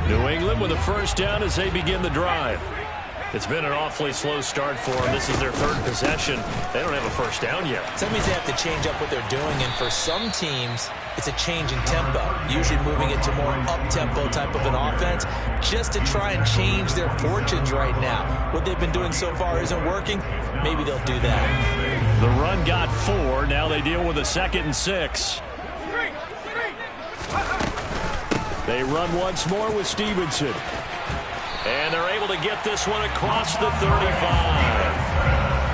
New England with a first down as they begin the drive. It's been an awfully slow start for them. This is their third possession. They don't have a first down yet. So that means they have to change up what they're doing, and for some teams, it's a change in tempo, usually moving it to more up-tempo type of an offense just to try and change their fortunes right now. What they've been doing so far isn't working. Maybe they'll do that. The run got 4. Now they deal with a 2nd and 6. They run once more with Stevenson. And they're able to get this one across the 35.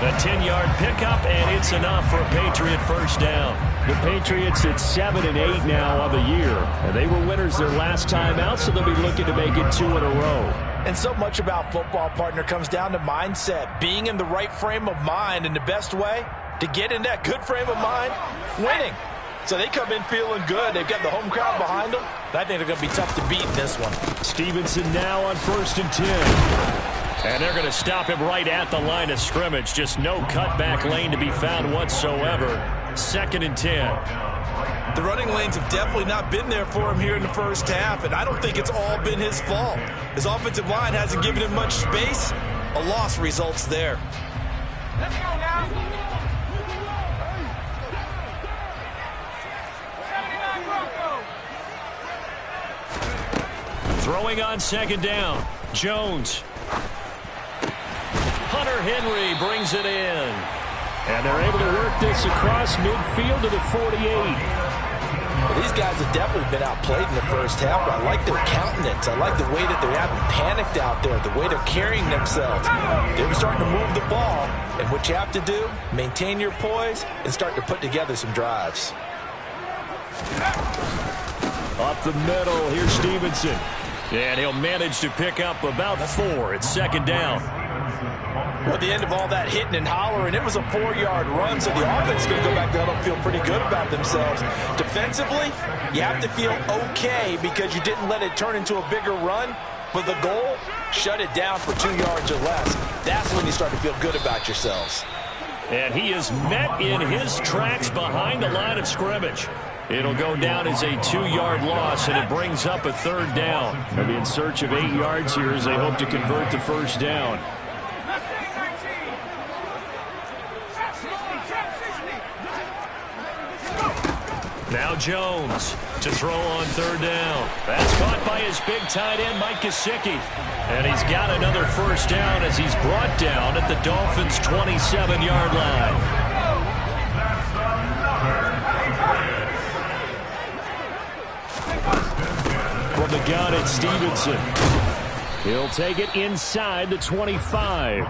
A 10-yard pickup, and it's enough for a Patriot first down. The Patriots at 7-8 now on the year. And they were winners their last time out, so they'll be looking to make it 2 in a row. And so much about football, partner, comes down to mindset. Being in the right frame of mind, and the best way to get in that good frame of mind, winning. So they come in feeling good. They've got the home crowd behind them. I think they're going to be tough to beat in this one. Stevenson now on 1st and 10. And they're going to stop him right at the line of scrimmage. Just no cutback lane to be found whatsoever. 2nd and 10. The running lanes have definitely not been there for him here in the first half, and I don't think it's all been his fault. His offensive line hasn't given him much space. A loss results there. Let's go now. Throwing on 2nd down. Jones. Hunter Henry brings it in. And they're able to work this across midfield to the 48. Well, these guys have definitely been outplayed in the first half, but I like their countenance. I like the way that they haven't panicked out there, the way they're carrying themselves. They're starting to move the ball, and what you have to do, maintain your poise and start to put together some drives. Up the middle, here's Stevenson. And he'll manage to pick up about 4. It's 2nd down. Well, at the end of all that hitting and hollering, it was a 4-yard run, so the offense is going to go back there and feel pretty good about themselves. Defensively, you have to feel okay because you didn't let it turn into a bigger run, but the goal, shut it down for 2 yards or less. That's when you start to feel good about yourselves. And he is met in his tracks behind the line of scrimmage. It'll go down as a 2-yard loss, and it brings up a 3rd down. They'll be in search of 8 yards here as they hope to convert the first down. Now Jones to throw on 3rd down. That's caught by his big tight end, Mike Gesicki. And he's got another first down as he's brought down at the Dolphins' 27-yard line. From the gun, it's Stevenson. He'll take it inside the 25.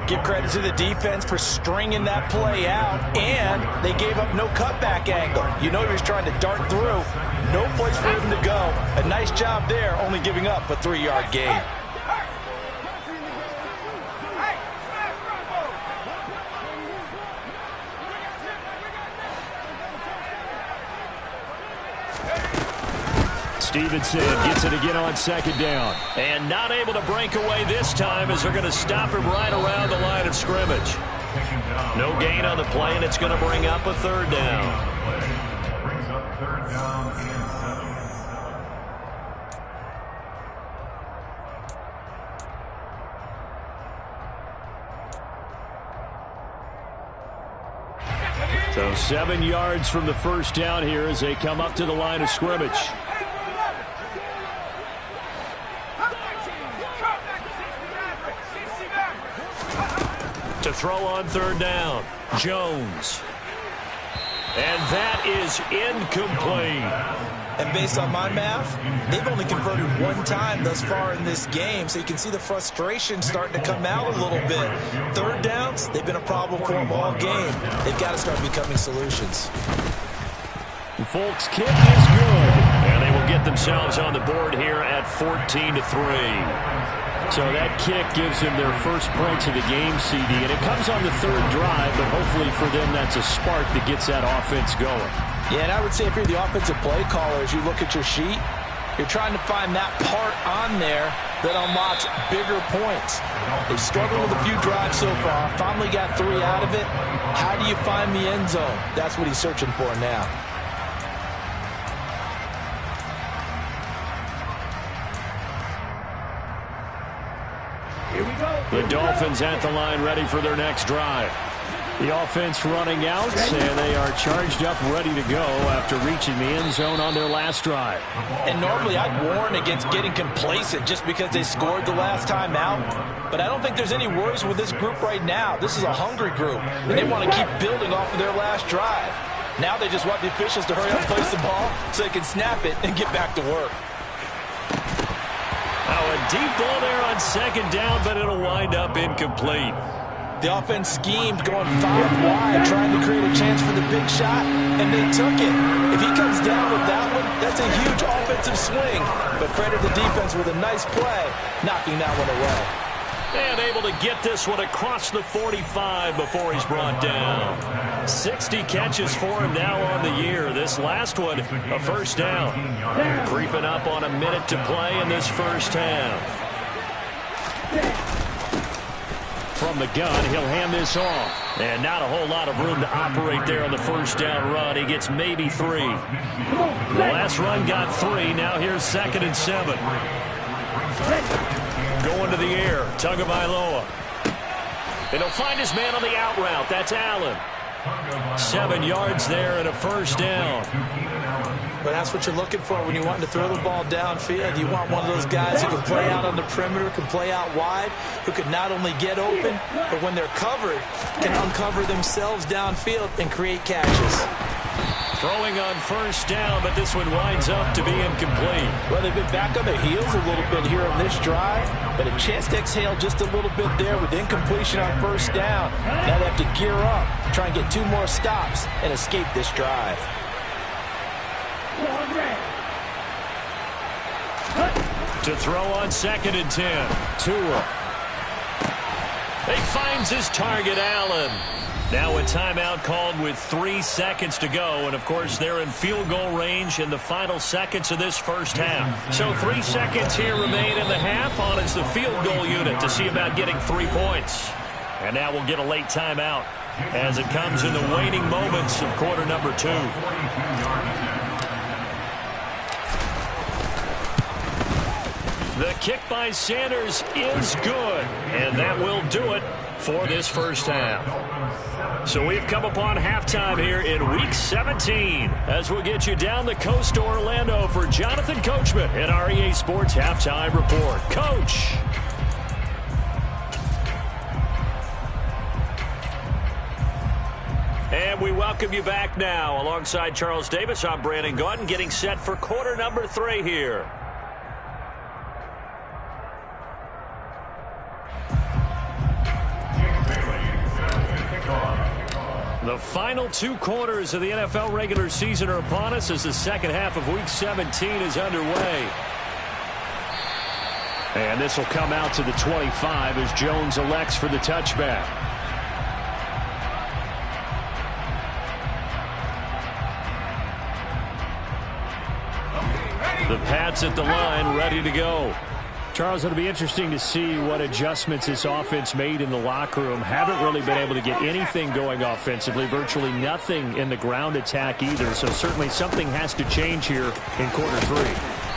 Give credit to the defense for stringing that play out, and they gave up no cutback angle. You know he was trying to dart through. No place for him to go. A nice job there, only giving up a 3-yard gain. Stevenson gets it again on 2nd down. And not able to break away this time as they're going to stop him right around the line of scrimmage. No gain on the play, and it's going to bring up a 3rd down. So 7 yards from the first down here as they come up to the line of scrimmage. To throw on 3rd down, Jones. And that is incomplete. And based on my math, they've only converted 1 time thus far in this game, so you can see the frustration starting to come out a little bit. 3rd downs, they've been a problem for them all game. They've got to start becoming solutions. Folks' kick is good. And they will get themselves on the board here at 14-3. So that kick gives them their first points of the game, CD, and it comes on the 3rd drive, but hopefully for them that's a spark that gets that offense going. Yeah, and I would say if you're the offensive play caller, as you look at your sheet, you're trying to find that part on there that unlocks bigger points. They've struggled with a few drives so far, finally got 3 out of it. How do you find the end zone? That's what he's searching for now. The Dolphins at the line ready for their next drive. The offense running out, and they are charged up, ready to go after reaching the end zone on their last drive. And normally I'd warn against getting complacent just because they scored the last time out. But I don't think there's any worries with this group right now. This is a hungry group, and they want to keep building off of their last drive. Now they just want the officials to hurry up and place the ball so they can snap it and get back to work. Now a deep ball there on second down, but it'll wind up incomplete. The offense schemed going 5 wide, trying to create a chance for the big shot, and they took it. If he comes down with that one, that's a huge offensive swing. But credit the defense with a nice play, knocking that one away. And able to get this one across the 45 before he's brought down. 60 catches for him now on the year. This last one, a first down. Creeping up on a minute to play in this first half. From the gun, he'll hand this off. And not a whole lot of room to operate there on the first down run. He gets maybe 3. The last run got 3. Now here's 2nd and 7. Going to the air, Tagovailoa. And he'll find his man on the out route. That's Allen. 7 yards there and a first down. But that's what you're looking for when you want to throw the ball downfield. You want one of those guys who can play out on the perimeter, can play out wide, who can not only get open, but when they're covered, can uncover themselves downfield and create catches. Throwing on first down, but this one winds up to be incomplete. Well, they've been back on their heels a little bit here on this drive, but a chance to exhale just a little bit there with incompletion on first down. Now they have to gear up, try and get 2 more stops, and escape this drive. To throw on 2nd and 10. Tua. He finds his target, Allen. Now a timeout called with 3 seconds to go. And, of course, they're in field goal range in the final seconds of this first half. So 3 seconds here remain in the half on as the field goal unit to see about getting 3 points. And now we'll get a late timeout as it comes in the waning moments of quarter number 2. The kick by Sanders is good, and that will do it for this first half. So we've come upon halftime here in Week 17 as we'll get you down the coast to Orlando for Jonathan Coachman at our EA Sports Halftime Report. Coach. And we welcome you back now. Alongside Charles Davis, I'm Brandon Gaudin, getting set for quarter number 3 here. The final 2 quarters of the NFL regular season are upon us as the second half of Week 17 is underway. And this will come out to the 25 as Jones elects for the touchback. The Pats at the line, ready to go. Charles, it'll be interesting to see what adjustments this offense made in the locker room. Haven't really been able to get anything going offensively, virtually nothing in the ground attack either. So certainly something has to change here in quarter 3.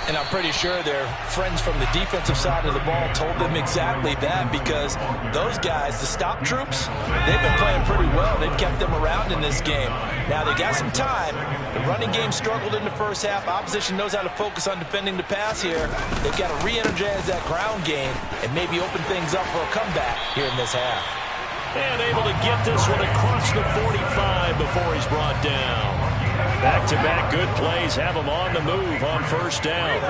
And I'm pretty sure their friends from the defensive side of the ball told them exactly that, because those guys, the stop troops, they've been playing pretty well. They've kept them around in this game. Now they got some time. The running game struggled in the first half. Opposition knows how to focus on defending the pass here. They've got to re-energize that ground game and maybe open things up for a comeback here in this half. And able to get this one across the 45 before he's brought down. Back-to-back good plays have him on the move on first down.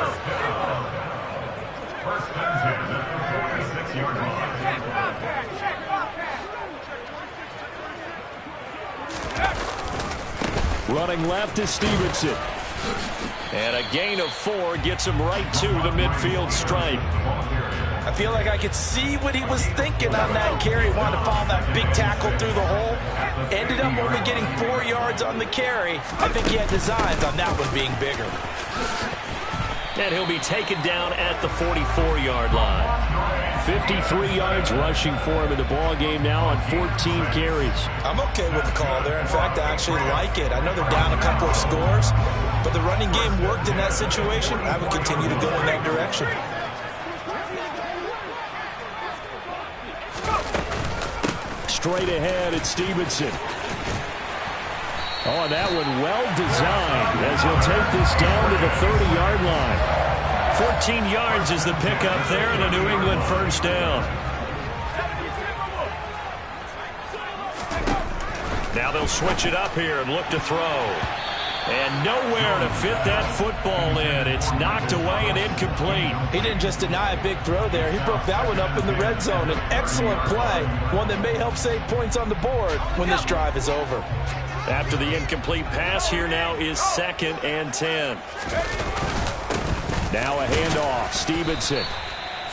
Running left is Stevenson. And a gain of 4 gets him right to the midfield stripe. I feel like I could see what he was thinking on that carry. Wanted to follow that big tackle through the hole. Ended up only getting 4 yards on the carry. I think he had designs on that one being bigger. And he'll be taken down at the 44-yard line. 53 yards rushing for him in the ball game now on 14 carries. I'm okay with the call there. In fact, I actually like it. I know they're down a couple of scores, but the running game worked in that situation. I would continue to go in that direction. straight ahead at Stevenson. Oh, that one well designed as he'll take this down to the 30-yard line. 14 yards is the pickup there and a New England first down. Now they'll switch it up here and look to throw. And nowhere to fit that football in. It's knocked away and incomplete. He didn't just deny a big throw there. He broke that one up in the red zone. An excellent play, one that may help save points on the board when this drive is over. After the incomplete pass, here now is 2nd and 10. Now a handoff. Stevenson.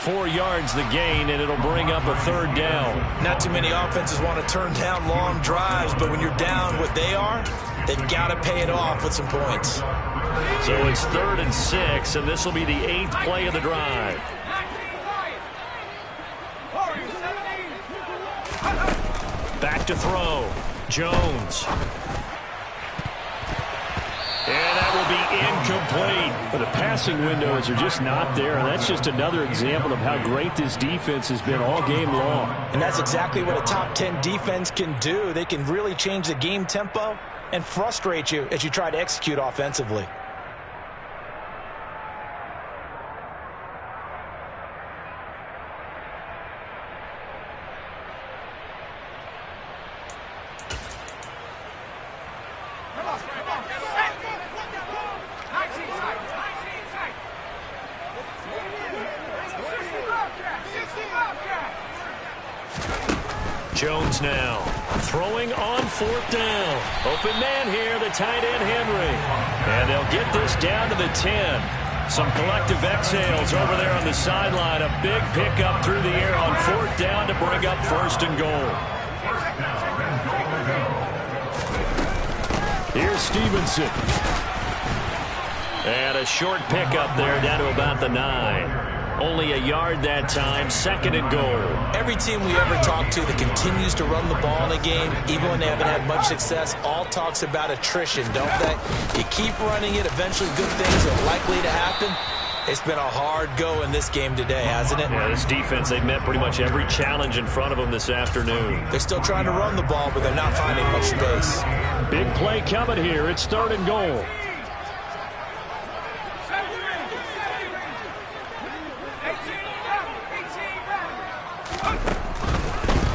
4 yards the gain, and it'll bring up a 3rd down. Not too many offenses want to turn down long drives, but when you're down what they are, they've got to pay it off with some points. So it's 3rd and 6, and this will be the 8th play of the drive. Back to throw. Jones. And that will be incomplete. But the passing windows are just not there. And that's just another example of how great this defense has been all game long. And that's exactly what a top 10 defense can do. They can really change the game tempo and frustrate you as you try to execute offensively. Jones now throwing on 4th down. Open man here, the tight end Henry. And they'll get this down to the 10. Some collective exhales over there on the sideline. A big pickup through the air on 4th down to bring up 1st and goal. Here's Stevenson. And a short pickup there down to about the 9. Only a yard that time, 2nd and goal. Every team we ever talk to that continues to run the ball in a game, even when they haven't had much success, all talks about attrition, don't they? You keep running it, eventually good things are likely to happen. It's been a hard go in this game today, hasn't it? Yeah, this defense, they've met pretty much every challenge in front of them this afternoon. They're still trying to run the ball, but they're not finding much space. Big play coming here. It's 3rd and goal.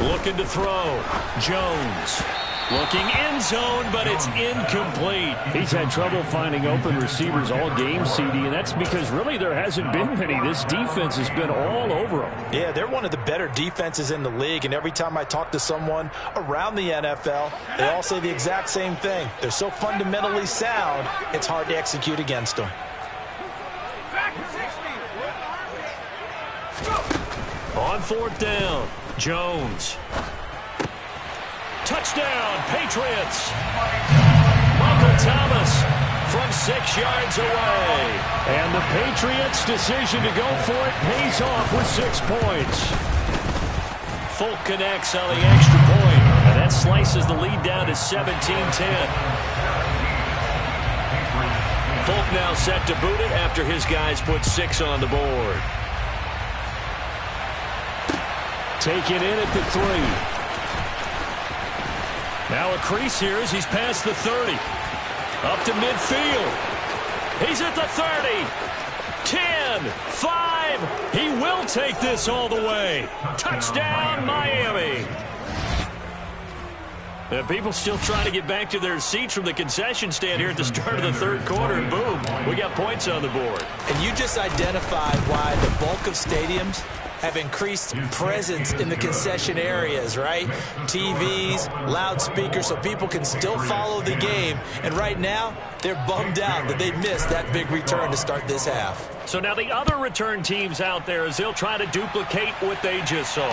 Looking to throw. Jones. Looking end zone, but it's incomplete. He's had trouble finding open receivers all game, CD, and that's because really there hasn't been many. This defense has been all over them. Yeah, they're one of the better defenses in the league, and every time I talk to someone around the NFL, they all say the exact same thing. They're so fundamentally sound, it's hard to execute against them. On 4th down, Jones. Touchdown, Patriots. Michael Thomas from 6 yards away. And the Patriots' decision to go for it pays off with 6 points. Folk connects on the extra point, and that slices the lead down to 17-10. Folk now set to boot it after his guys put 6 on the board. Taken in at the 3. Now a crease here as he's past the 30. Up to midfield. He's at the 30. 10, 5. He will take this all the way. Touchdown, Miami. People still trying to get back to their seats from the concession stand here at the start of the 3rd quarter. And boom, we got points on the board. And you just identified why the bulk of stadiums have increased presence in the concession areas, right? TVs, loudspeakers, so people can still follow the game. And right now, they're bummed out that they missed that big return to start this half. So now the other return teams out there as they'll try to duplicate what they just saw.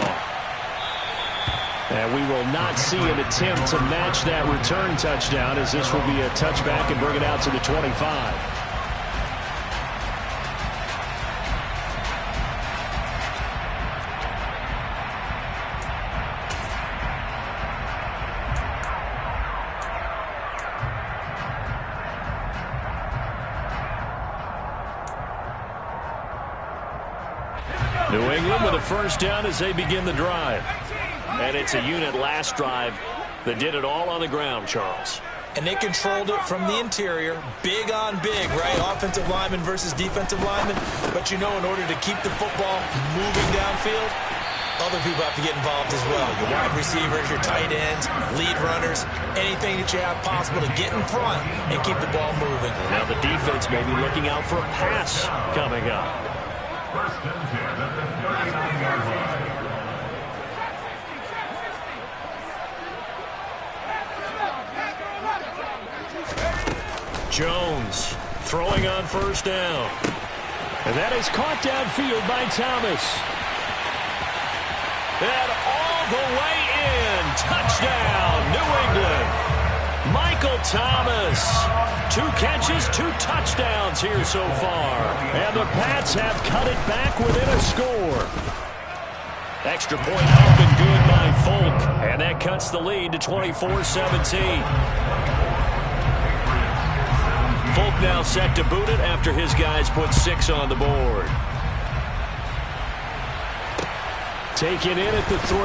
And we will not see an attempt to match that return touchdown, as this will be a touchback and bring it out to the 25. New England with a first down as they begin the drive. And it's a unit last drive that did it all on the ground, Charles. And they controlled it from the interior, big on big, right? Offensive lineman versus defensive lineman. But you know, in order to keep the football moving downfield, other people have to get involved as well. Your wide receivers, your tight ends, lead runners, anything that you have possible to get in front and keep the ball moving. Now the defense may be looking out for a pass coming up. First and 10 at the 39-yard line. Jones throwing on first down. And that is caught downfield by Thomas. And all the way in. Touchdown, New England. Michael Thomas. 2 catches, 2 touchdowns here so far. And the Pats have cut it back within a score. Extra point up and good by Folk. And that cuts the lead to 24-17. Folk now set to boot it after his guys put 6 on the board. Taken in at the 3.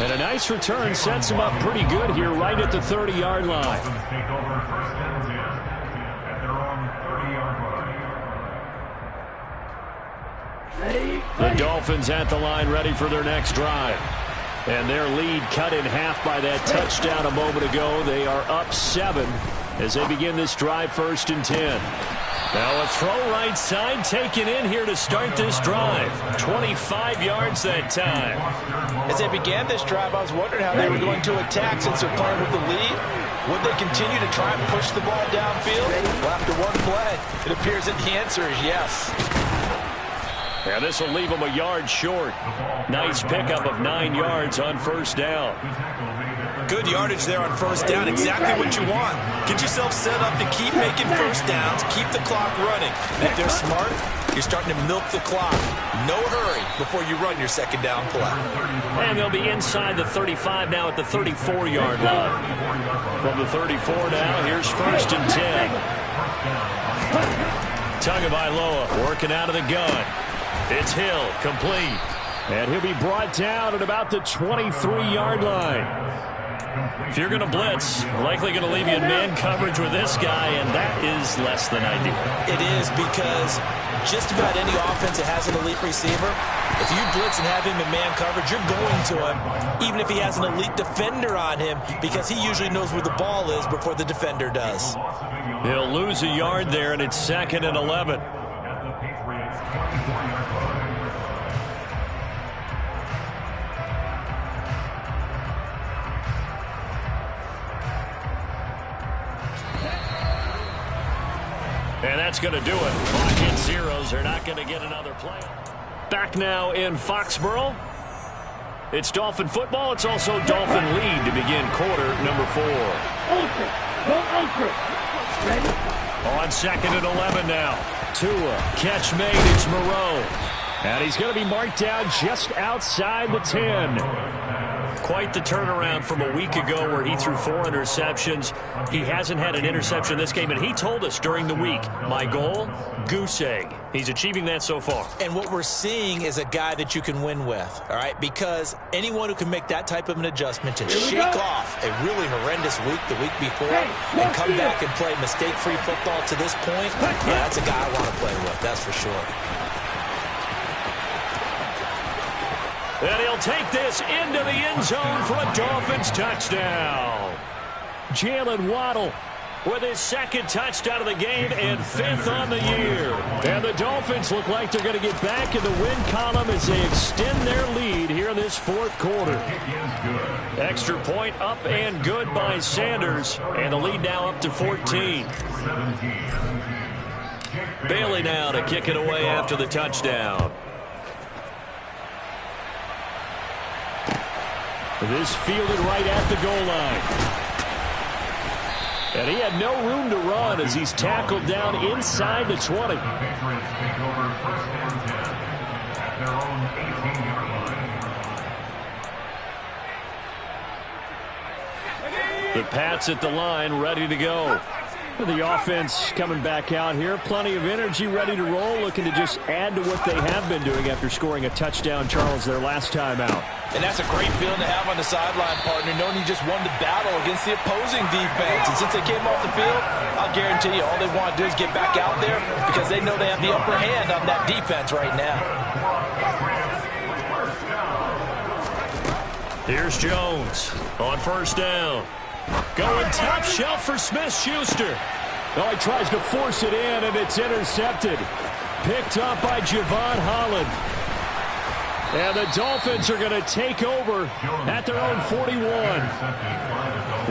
And a nice return sets him up pretty good here right at the 30-yard line. Take over first and 10 at their own 30-yard line. The Dolphins at the line ready for their next drive. And their lead cut in half by that touchdown a moment ago. They are up 7 as they begin this drive, 1st and 10. Now a throw right side taken in here to start this drive. 25 yards that time. As they began this drive, I was wondering how they were going to attack since they're playing with the lead. Would they continue to try and push the ball downfield? Well, after one play, it appears that the answer is yes. And this will leave them a yard short. Nice pickup of 9 yards on first down. Good yardage there on first down. Exactly what you want. Get yourself set up to keep making first downs, keep the clock running. And if they're smart, you're starting to milk the clock. No hurry before you run your second down play. And they'll be inside the 35 now at the 34-yard line. From the 34 now, here's 1st and 10. Tagovailoa working out of the gun. It's Hill, complete. And he'll be brought down at about the 23-yard line. If you're going to blitz, likely going to leave you in man coverage with this guy, and that is less than ideal. It is, because just about any offense that has an elite receiver, if you blitz and have him in man coverage, you're going to him, even if he has an elite defender on him, because he usually knows where the ball is before the defender does. He'll lose a yard there, and it's 2nd and 11. And that's going to do it. Clock in zeros. They're not going to get another play. Back now in Foxborough. It's Dolphin football. It's also Dolphin lead to begin quarter number 4. On 2nd and 11 now. Tua, catch made. It's Moreau. And he's going to be marked down just outside the 10. Quite the turnaround from a week ago where he threw 4 interceptions. He hasn't had an interception this game, and he told us during the week, my goal, goose egg. He's achieving that so far. And what we're seeing is a guy that you can win with, all right? Because anyone who can make that type of an adjustment and shake off a really horrendous week the week before and come back and play mistake-free football to this point, yeah, that's a guy I want to play with, that's for sure. And he'll take this into the end zone for a Dolphins touchdown. Jalen Waddle with his 2nd touchdown of the game and 5th on the year. And the Dolphins look like they're going to get back in the win column as they extend their lead here in this 4th quarter. Extra point up and good by Sanders. And the lead now up to 14. Bailey now to kick it away after the touchdown. This fielded right at the goal line. And he had no room to run as he's tackled down inside the 20. The Pats at the line ready to go. The offense coming back out here. Plenty of energy, ready to roll, looking to just add to what they have been doing after scoring a touchdown, Charles, their last time out. And that's a great feeling to have on the sideline, partner, knowing you just won the battle against the opposing defense. And since they came off the field, I'll guarantee you all they want to do is get back out there because they know they have the upper hand on that defense right now. Here's Jones on first down. Going top shelf for Smith-Schuster. Oh, he tries to force it in, and it's intercepted. Picked up by Javon Holland. And the Dolphins are going to take over at their own 41.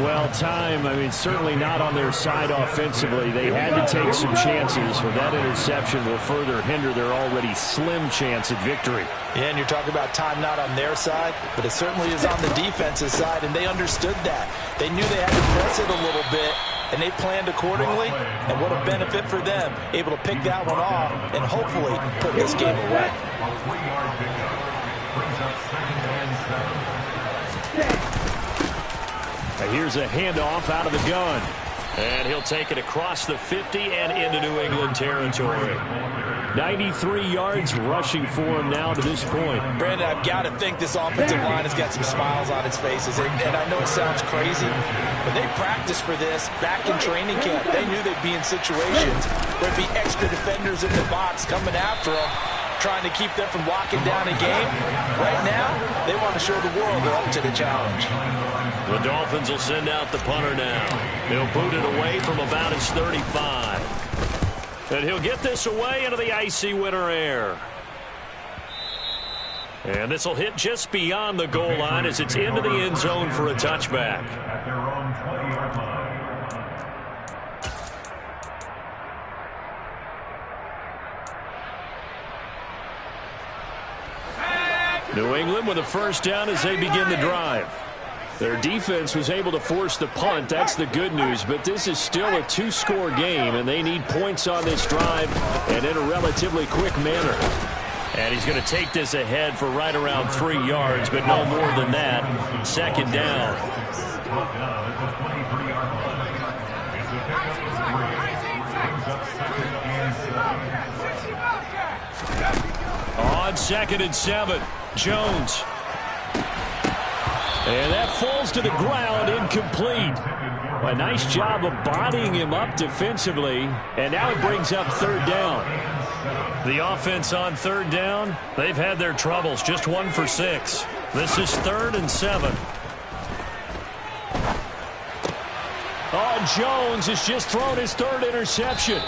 Well, time, certainly not on their side offensively. They had to take some chances, but that interception will further hinder their already slim chance at victory. Yeah, and you're talking about time not on their side, but it certainly is on the defensive side, and they understood that. They knew they had to press it a little bit, and they planned accordingly, and what a benefit for them, able to pick that one off and hopefully put this game away. Here's a handoff out of the gun. And he'll take it across the 50 and into New England territory. 93 yards rushing for him now to this point. Brandon, I've got to think this offensive line has got some smiles on its faces. And I know it sounds crazy, but they practiced for this back in training camp. They knew they'd be in situations where there'd be extra defenders in the box coming after them, trying to keep them from locking down a game. Right now, they want to show the world they're up to the challenge. The Dolphins will send out the punter now. He'll boot it away from about his 35. And he'll get this away into the icy winter air. And this will hit just beyond the goal line as it's into the end zone for a touchback. At their own 20-yard line. New England with a first down as they begin the drive. Their defense was able to force the punt. That's the good news. But this is still a two-score game, and they need points on this drive and in a relatively quick manner. And he's going to take this ahead for right around 3 yards, but no more than that. Second down. On 2nd and 7, Jones. And that falls to the ground, incomplete. A nice job of bodying him up defensively, and now it brings up third down. The offense on third down, they've had their troubles, just 1 for 6. This is 3rd and 7. Oh, Jones has just thrown his 3rd interception.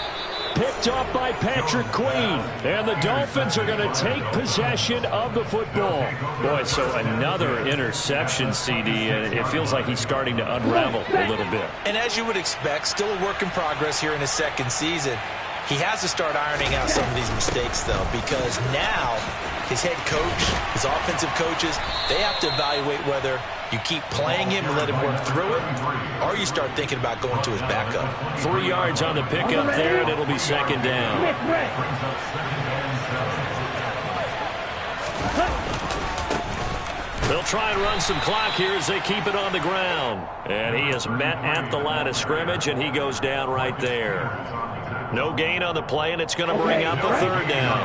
Picked up by Patrick Queen. And the Dolphins are going to take possession of the football. Boy, so another interception, CD, and it feels like he's starting to unravel a little bit. And as you would expect, still a work in progress here in his 2nd season. He has to start ironing out some of these mistakes, though, because now his head coach, his offensive coaches, they have to evaluate whether you keep playing him and let him work through it, or you start thinking about going to his backup. 3 yards on the pickup there, and it'll be second down. They'll try and run some clock here as they keep it on the ground. And he is met at the line of scrimmage, and he goes down right there. No gain on the play, and it's going to bring up a third down.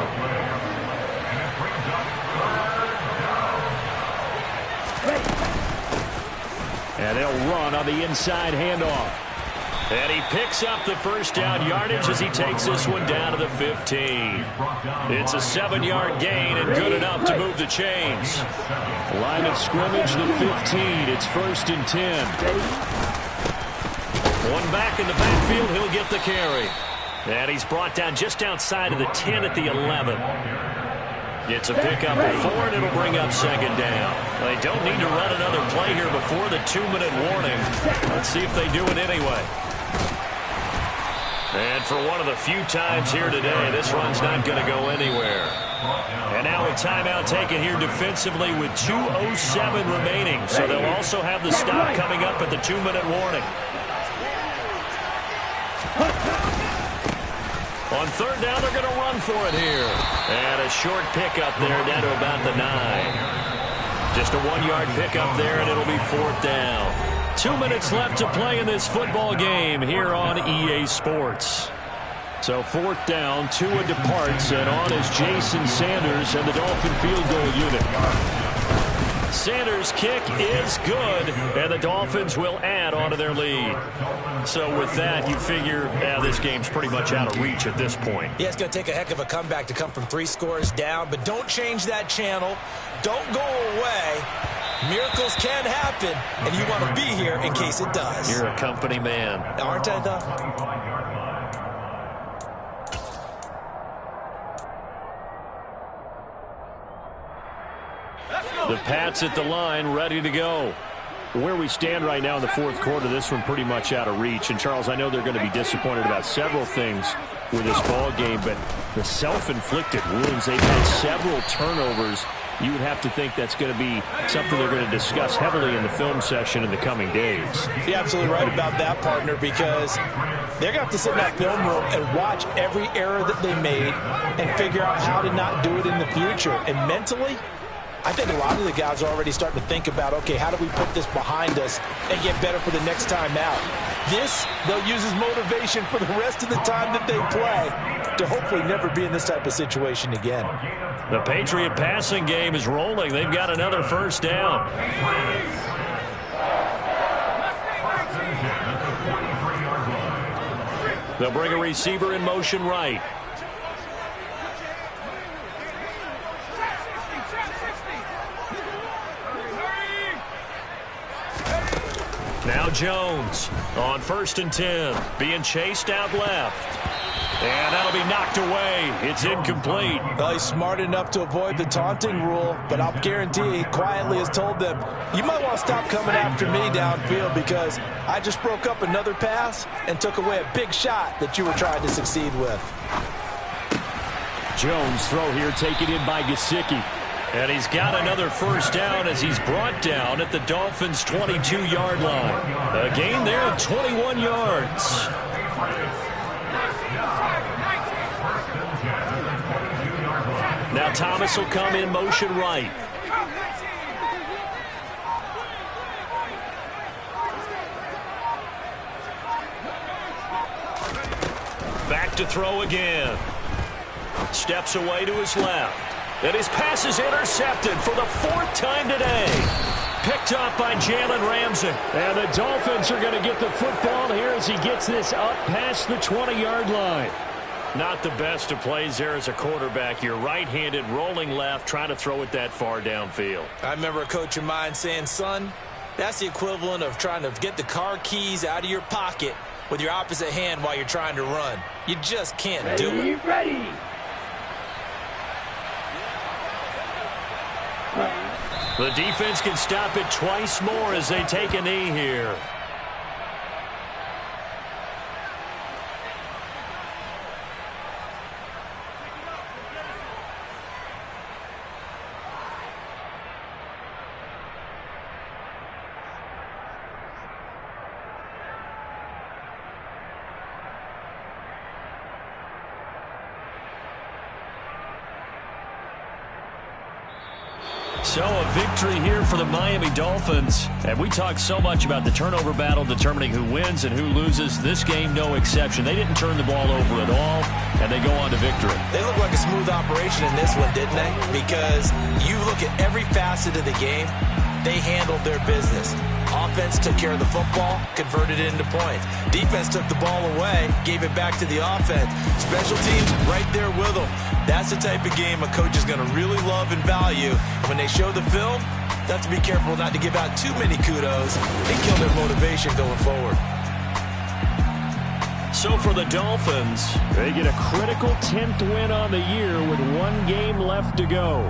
And they'll run on the inside handoff. And he picks up the first down yardage as he takes this one down to the 15. It's a 7-yard gain and good enough to move the chains. Line of scrimmage, the 15. It's 1st and 10. One back in the backfield. He'll get the carry. And he's brought down just outside of the 10 at the 11. It's a pickup of 4, and it'll bring up second down. They don't need to run another play here before the 2-minute warning. Let's see if they do it anyway. And for one of the few times here today, this run's not going to go anywhere. And now a timeout taken here defensively with 2:07 remaining. So they'll also have the stop coming up at the 2-minute warning. On third down, they're going to run for it here. And a short pickup there down to about the 9. Just a 1-yard pickup there, and it'll be 4th down. 2 minutes left to play in this football game here on EA Sports. So 4th down, Tua departs, and on is Jason Sanders and the Dolphin field goal unit. Sanders' kick is good, and the Dolphins will add on to their lead. So with that, you figure this game's pretty much out of reach at this point. Yeah, it's going to take a heck of a comeback to come from 3 scores down, but don't change that channel. Don't go away. Miracles can happen, and you want to be here in case it does. You're a company man. Aren't I, though? The Pats at the line, ready to go. Where we stand right now in the 4th quarter, this one pretty much out of reach. And, Charles, I know they're going to be disappointed about several things with this ball game, but the self-inflicted wounds, they've had several turnovers. You would have to think that's going to be something they're going to discuss heavily in the film session in the coming days. You're absolutely right about that, partner, because they're going to have to sit in that film room and watch every error that they made and figure out how to not do it in the future. And mentally, I think a lot of the guys are already starting to think about, okay, how do we put this behind us and get better for the next time out? This, they'll use as motivation for the rest of the time that they play to hopefully never be in this type of situation again. The Patriot passing game is rolling. They've got another 1st down. They'll bring a receiver in motion right. Now Jones on 1st and 10, being chased out left. And that'll be knocked away. It's incomplete. Well, he's smart enough to avoid the taunting rule, but I'll guarantee he quietly has told them, you might want to stop coming after me downfield because I just broke up another pass and took away a big shot that you were trying to succeed with. Jones throw here taken in by Gesicki. And he's got another 1st down as he's brought down at the Dolphins' 22-yard line. A gain there of 21 yards. Now Thomas will come in motion right. Back to throw again. Steps away to his left. And his pass is intercepted for the 4th time today. Picked up by Jalen Ramsey. And the Dolphins are going to get the football here as he gets this up past the 20-yard line. Not the best of plays there as a quarterback. You're right-handed, rolling left, trying to throw it that far downfield. I remember a coach of mine saying, son, that's the equivalent of trying to get the car keys out of your pocket with your opposite hand while you're trying to run. You just can't do it. Ready. The defense can stop it twice more as they take a knee here. So a victory here for the Miami Dolphins. And we talk so much about the turnover battle determining who wins and who loses. This game, no exception. They didn't turn the ball over at all, and they go on to victory. They look like a smooth operation in this one, didn't they? Because you look at every facet of the game, they handled their business. Offense took care of the football, converted it into points. Defense took the ball away, gave it back to the offense. Special teams right there with them. That's the type of game a coach is going to really love and value. And when they show the film, they have to be careful not to give out too many kudos and kill their motivation going forward. So for the Dolphins, they get a critical 10th win on the year with 1 game left to go.